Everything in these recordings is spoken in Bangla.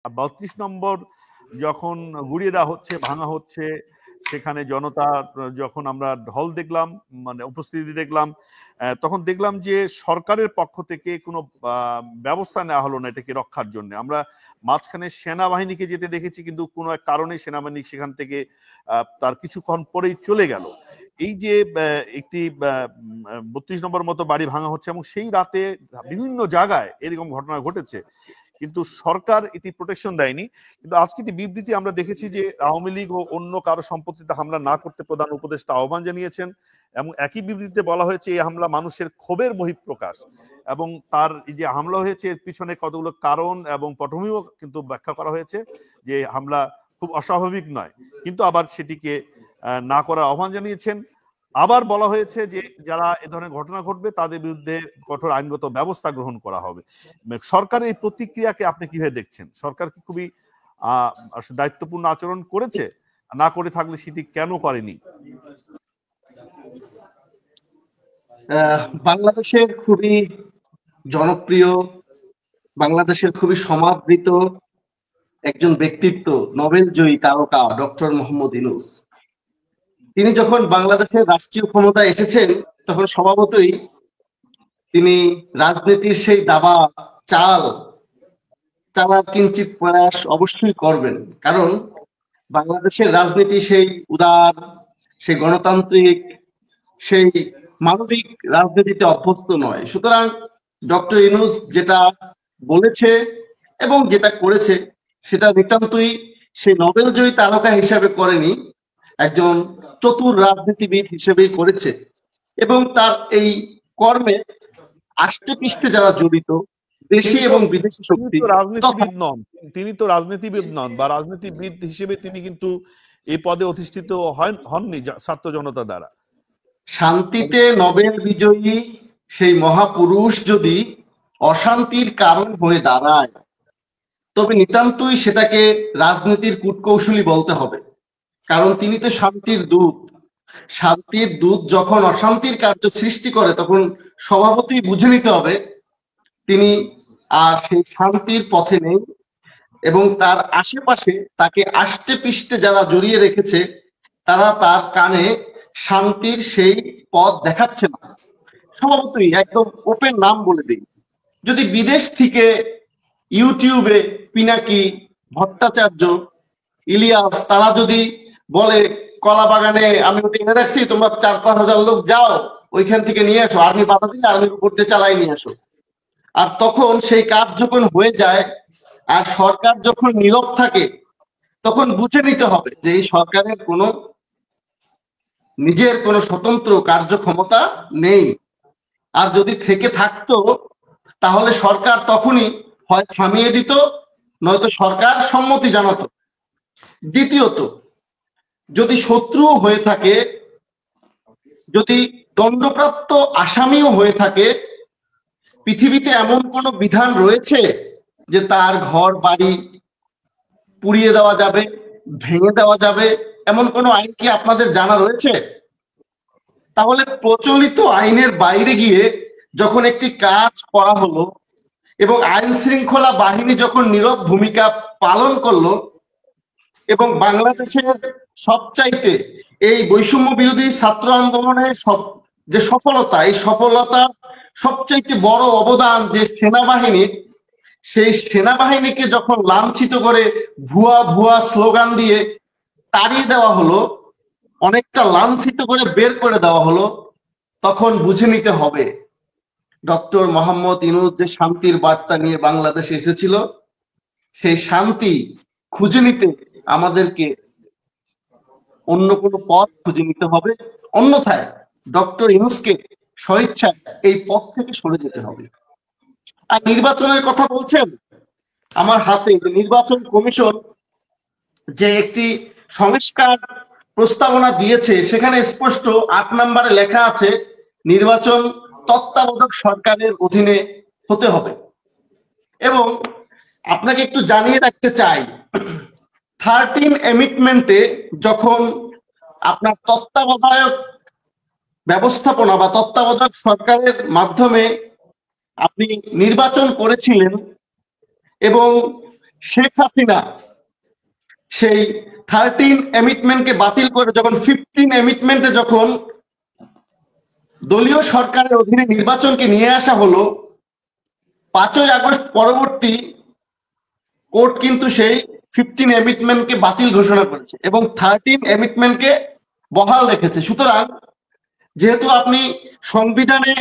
32 নম্বর যখন গুড়িয়ে দেওয়া হচ্ছে, ভাঙা হচ্ছে, সেখানে জনতা যখন আমরা ঢল দেখলাম, মানে উপস্থিতি দেখলাম, তখন দেখলাম যে সরকারের পক্ষ থেকে কোনো ব্যবস্থা নেওয়া হলো না এটাকে রক্ষার জন্য। আমরা মাঝখানে সেনাবাহিনীকে যেতে দেখেছি, কিন্তু কোনো এক কারণে সেনাবাহিনী সেখান থেকে তার কিছুক্ষণ পরেই চলে গেল। এই যে একটি 32 নম্বর মতো বাড়ি ভাঙা হচ্ছে এবং সেই রাতে বিভিন্ন জায়গায় এরকম ঘটনা ঘটেছে, কিন্তু সরকার এটি প্রোটেকশন দেয়নি। কিন্তু আজকে একটি বিবৃতি আমরা দেখেছি যে আওয়ামী লীগ ও অন্য কারো সম্পত্তিতে হামলা না করতে প্রধান উপদেষ্টা আহ্বান জানিয়েছেন, এবং একই বিবৃতিতে বলা হয়েছে এই হামলা মানুষের ক্ষোভের বহিঃপ্রকাশ, এবং তার এই যে হামলা হয়েছে এর পিছনে কতগুলো কারণ এবং পটভূমিও কিন্তু ব্যাখ্যা করা হয়েছে, যে হামলা খুব অস্বাভাবিক নয়, কিন্তু আবার সেটিকে না করার আহ্বান জানিয়েছেন। আবার বলা হয়েছে যে যারা এ ধরনের ঘটনা ঘটবে তাদের বিরুদ্ধে কঠোর আইনগত ব্যবস্থা গ্রহণ করা হবে। সরকারের এই প্রতিক্রিয়াকে আপনি কিভাবে দেখছেন? সরকার কি খুবই দায়িত্বপূর্ণ আচরণ করেছে? না করে থাকলে সেটি কেন করেনি? বাংলাদেশের খুবই জনপ্রিয়, বাংলাদেশের খুবই সমাদৃত একজন ব্যক্তিত্ব, নোবেল জয়ী তারকা ডক্টর মোহাম্মদ ইউনূস, তিনি যখন বাংলাদেশের রাষ্ট্রীয় ক্ষমতায় এসেছেন তখন স্বভাবতই তিনি রাজনীতির সেই দাবা চালার কিঞ্চিত প্রয়াস অবশ্যই করবেন, কারণ বাংলাদেশের রাজনীতি সেই উদার, সেই গণতান্ত্রিক, সেই মানবিক রাজনীতিতে অভ্যস্ত নয়। সুতরাং ডক্টর ইউনূস যেটা বলেছে এবং যেটা করেছে সেটা নিতান্তই সেই নোবেল জয়ী তারকা হিসাবে করেনি, একজন চতুর রাজনীতিবিদ হিসেবেই করেছে। এবং তার এই কর্মে আষ্টে পৃষ্ঠে যারা জড়িত দেশি এবং বিদেশি শক্তি, তিনি তো রাজনীতিবিদ নন, বা রাজনীতিবিদ হিসেবে তিনি কিন্তু এই পদে অধিষ্ঠিত হননি ছাত্র জনতা দ্বারা। শান্তিতে নোবেল বিজয়ী সেই মহাপুরুষ যদি অশান্তির কারণ হয়ে দাঁড়ায়, তবে নিতান্তই সেটাকে রাজনীতির কূটকৌশলী বলতে হবে, কারণ তিনি তো শান্তির দূত। শান্তির দূত যখন অশান্তির কার্য সৃষ্টি করে তখন স্বভাবতই বুঝে নিতে হবে তিনি আর সেই শান্তির পথে নেই, এবং তার আশেপাশে তাকে আষ্টে পৃষ্ঠে যারা জড়িয়ে রেখেছে তারা তার কানে শান্তির সেই পথ দেখাচ্ছে না। স্বভাবতই একদম ওপেন নাম বলে দিই, যদি বিদেশ থেকে ইউটিউবে পিনাকি, ভট্টাচার্য, ইলিয়াস তারা যদি বলে কলা বাগানে আমি ওটা এনে রাখছি, তোমরা 4-5 হাজার লোক যাও ওইখান থেকে নিয়ে আসো, আর্মি বাধা দিলে আর্মির উপর দিয়ে চালাই নিয়ে আসো, আর তখন সেই কাজ যখন হয়ে যায় আর সরকার যখন নীরব থাকে তখন বুঝে নিতে হবে যে এই সরকারের কোনো নিজের কোনো স্বতন্ত্র কার্যক্ষমতা নেই। আর যদি থেকে থাকতো তাহলে সরকার তখনই হয় থামিয়ে দিত, নয়তো সরকার সম্মতি জানাতো। দ্বিতীয়ত, যদি শত্রু হয়ে থাকে, যদি দণ্ডপ্রাপ্ত আসামিও হয়ে থাকে, পৃথিবীতে এমন কোন বিধান রয়েছে যে তার ঘর বাড়ি পুড়িয়ে দেওয়া যাবে, ভেঙে দেওয়া যাবে, এমন কোন আইন কি আপনাদের জানা রয়েছে? তাহলে প্রচলিত আইনের বাইরে গিয়ে যখন একটি কাজ করা হলো এবং আইন শৃঙ্খলা বাহিনী যখন নীরব ভূমিকা পালন করলো, এবং বাংলাদেশের সবচাইতে এই বৈষম্য বিরোধী ছাত্র আন্দোলনের যে সফলতা, এই সফলতা সবচাইতে বড় অবদান যে সেনাবাহিনীর, সেই সেনাবাহিনীকে যখন লাঞ্ছিত করে ভুয়া ভুয়া স্লোগান দিয়ে তাড়িয়ে দেওয়া হলো, অনেকটা লাঞ্ছিত করে বের করে দেওয়া হলো, তখন বুঝে নিতে হবে ডক্টর মোহাম্মদ ইউনূস যে শান্তির বার্তা নিয়ে বাংলাদেশে এসেছিল, সেই শান্তি খুঁজে নিতে আমাদেরকে অন্য কোনো পথ খুঁজে নিতে হবে, অন্যথায় ডক্টর ইউনূসকে স্বেচ্ছায় এই পথ থেকে সরে যেতে হবে। আর নির্বাচনের কথা বলছেন, আমার হাতে নির্বাচন কমিশন যে একটি সংস্কার প্রস্তাবনা দিয়েছে সেখানে স্পষ্ট 8 নম্বরে লেখা আছে নির্বাচন তত্ত্বাবধায়ক সরকারের অধীনে হতে হবে। এবং আপনাকে একটু জানিয়ে রাখতে চাই, 13 এমিটমেন্টে যখন আপনার তত্ত্বাবধায়ক ব্যবস্থাপনা বা তত্ত্বাবধায়ক সরকারের মাধ্যমে আপনি নির্বাচন করেছিলেন এবং শেখ হাসিনা সেই 13 এমিটমেন্টকে বাতিল করে যখন 15 এমিটমেন্টে যখন দলীয় সরকারের অধীনে নির্বাচনকে নিয়ে আসা হলো, 5ই আগস্ট পরবর্তী কোর্ট কিন্তু সেই 15 এমিটমেন্টকে বাতিল ঘোষণা করেছে এবং 13 এমিটমেন্টকে বহাল রেখেছে। সুতরাং যেহেতু আপনি সংবিধানে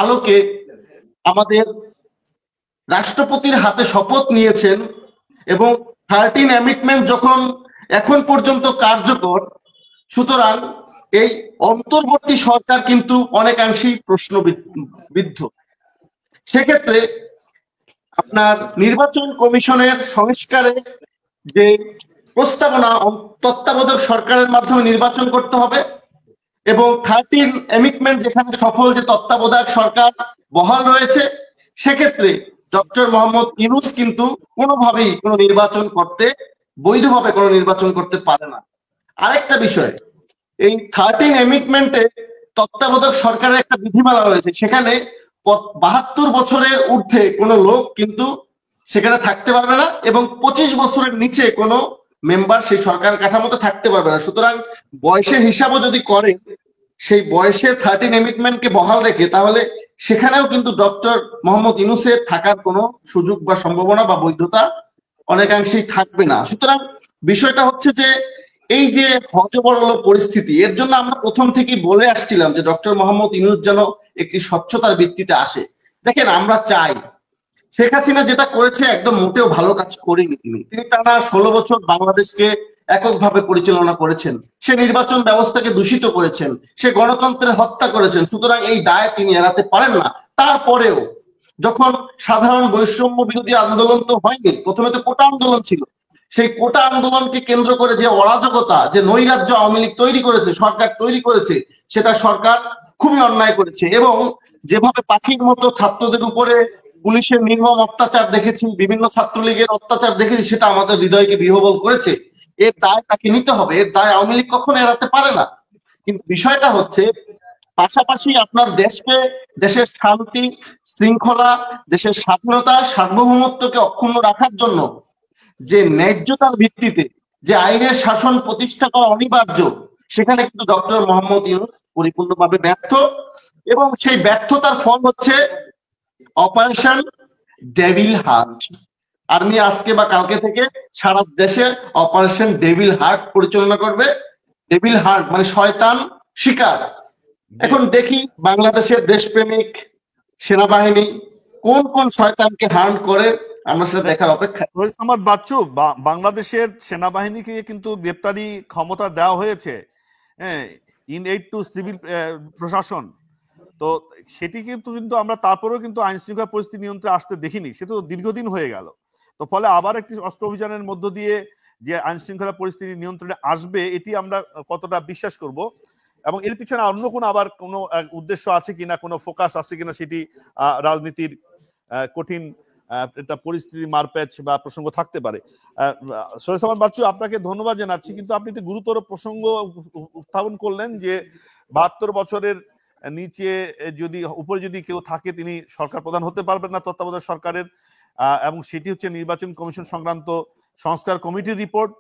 আলোকে আমাদের রাষ্ট্রপতির হাতে শপথ নিয়েছেন এবং 13 এমিটমেন্ট যখন এখন পর্যন্ত কার্যকর, সুতরাং এই অন্তর্বর্তী সরকার কিন্তু অনেকাংশেই প্রশ্নবিদ্ধ। সেক্ষেত্রে আপনার নির্বাচন কমিশনের সংস্কারে যে প্রস্তাবনা, তত্ত্বাবধায়ক সরকারের মাধ্যমে নির্বাচন করতে হবে এবং 13 এমিটমেন্ট যেখানে সফল, যে তত্ত্বাবধায়ক সরকার বহাল রয়েছে, সেক্ষেত্রে ডক্টর মোহাম্মদ ইউনূস কিন্তু কোনোভাবেই কোনো নির্বাচন করতে, বৈধভাবে কোনো নির্বাচন করতে পারে না। আরেকটা বিষয়, এই 13 এমিটমেন্টে তত্ত্বাবধায়ক সরকারের একটা বিধিমালা রয়েছে, সেখানে 72 বছরের ঊর্ধ্বে কোনো লোক কিন্তু সেখানে থাকতে পারবে না এবং 25 বছরের নিচে কোনো মেম্বার সেই সরকার কাঠামোতে থাকতে পারবে না। সুতরাং বয়সের হিসাবও যদি করে, সেই বয়সের 13 এমিটমেন্টকে বহাল রেখে, তাহলে সেখানেও কিন্তু ডক্টর মোহাম্মদ ইউনূসের থাকার কোনো সুযোগ বা সম্ভাবনা বা বৈধতা অনেকাংশেই থাকবে না। সুতরাং বিষয়টা হচ্ছে যে এই যে হযবরল পরিস্থিতি, এর জন্য আমরা প্রথম থেকেই বলে আসছিলাম যে ডক্টর মোহাম্মদ ইউনূস যেন একটি স্বচ্ছতার ভিত্তিতে আসে। দেখেন, আমরা চাই, শেখ হাসিনা যেটা করেছে একদম মোটেও ভালো কাজ করেনি। তিনি টানা 16 বছর বাংলাদেশকে এককভাবে পরিচালনা করেছেন, সে নির্বাচন ব্যবস্থাকে দূষিত করেছেন, সে গণতন্ত্রের হত্যা করেছেন। সুতরাং এই দায় তিনি এড়াতে পারেন না। তারপরেও যখন সাধারণ বৈষম্য বিরোধী আন্দোলন তো হয়নি, প্রথমে তো কোটা আন্দোলন ছিল, সেই কোটা আন্দোলনকে কেন্দ্র করে যে অরাজকতা, যে নৈরাজ্য আওয়ামী লীগ তৈরি করেছে, সরকার তৈরি করেছে, সেটা সরকার খুবই অন্যায় করেছে। এবং যেভাবে পাখির মতো ছাত্রদের উপরে পুলিশের নির্মম অত্যাচার দেখেছি, বিভিন্ন ছাত্রলীগের অত্যাচার দেখেছি, সেটা আমাদের হৃদয়কে বিহ্বল করেছে। এর দায় তাকে নিতে হবে, এর দায় আওয়ামী লীগ কখনো এড়াতে পারে না। কিন্তু বিষয়টা হচ্ছে, পাশাপাশি আপনার দেশকে, দেশের শান্তি শৃঙ্খলা, দেশের স্বাধীনতা সার্বভৌমত্বকে অক্ষুণ্ণ রাখার জন্য যে ন্যায্যতার ভিত্তিতে যে আইনের শাসন প্রতিষ্ঠা করা অনিবার্য, সেখানে কিন্তু ডক্টর মোহাম্মদ ইউনূস পরিপূর্ণভাবে ব্যর্থ এবং সেই ব্যর্থতার ফল হচ্ছে অপারেশন ডেভিল হার্ট। আর্মি আজকে বা কালকে থেকে সারা দেশে অপারেশন ডেভিল হার্ট পরিচালনা করবে। ডেভিল হার্ট মানে শয়তান শিকার। এখন দেখি বাংলাদেশের দেশপ্রেমিক সেনাবাহিনী কোন কোন শয়তানকে হার্ট করে, আমরা সেটা দেখার অপেক্ষা। রহিস আহমদ বাচ্চু, বাংলাদেশের সেনাবাহিনীকে কিন্তু গ্রেপ্তারি ক্ষমতা দেওয়া হয়েছে, হ্যাঁ, ইন এইড টু সিভিল প্রশাসন। তো সেটি কিন্তু কিন্তু আমরা তারপরেও কিন্তু আইন শৃঙ্খলা পরিস্থিতি নিয়ন্ত্রণে আসতে দেখিনি, সে তো দীর্ঘদিন হয়ে গেল। তো ফলে আবার একটি অস্ত্র অভিযানের মধ্য দিয়ে যে আইন শৃঙ্খলা পরিস্থিতি নিয়ন্ত্রণে আসবে, এটি আমরা কতটা বিশ্বাস করব, এবং এর পিছনে অন্য কোনো আবার কোনো উদ্দেশ্য আছে কিনা, কোনো ফোকাস আছে কিনা, সেটি রাজনীতির কঠিন একটা পরিস্থিতি মারপ্যাচ বা প্রসঙ্গ থাকতে পারে। সৈয়দ সামাদ বাচ্চু, আপনাকে ধন্যবাদ জানাচ্ছি, কিন্তু আপনি একটি গুরুতর প্রসঙ্গ উত্থাপন করলেন যে 72 বছরের নিচে যদি, উপরে যদি কেউ থাকে, তিনি সরকার প্রধান হতে পারবেন না তত্ত্বাবধায়ক সরকারের, এবং সেটি হচ্ছে নির্বাচন কমিশন সংক্রান্ত সংস্কার কমিটির রিপোর্ট।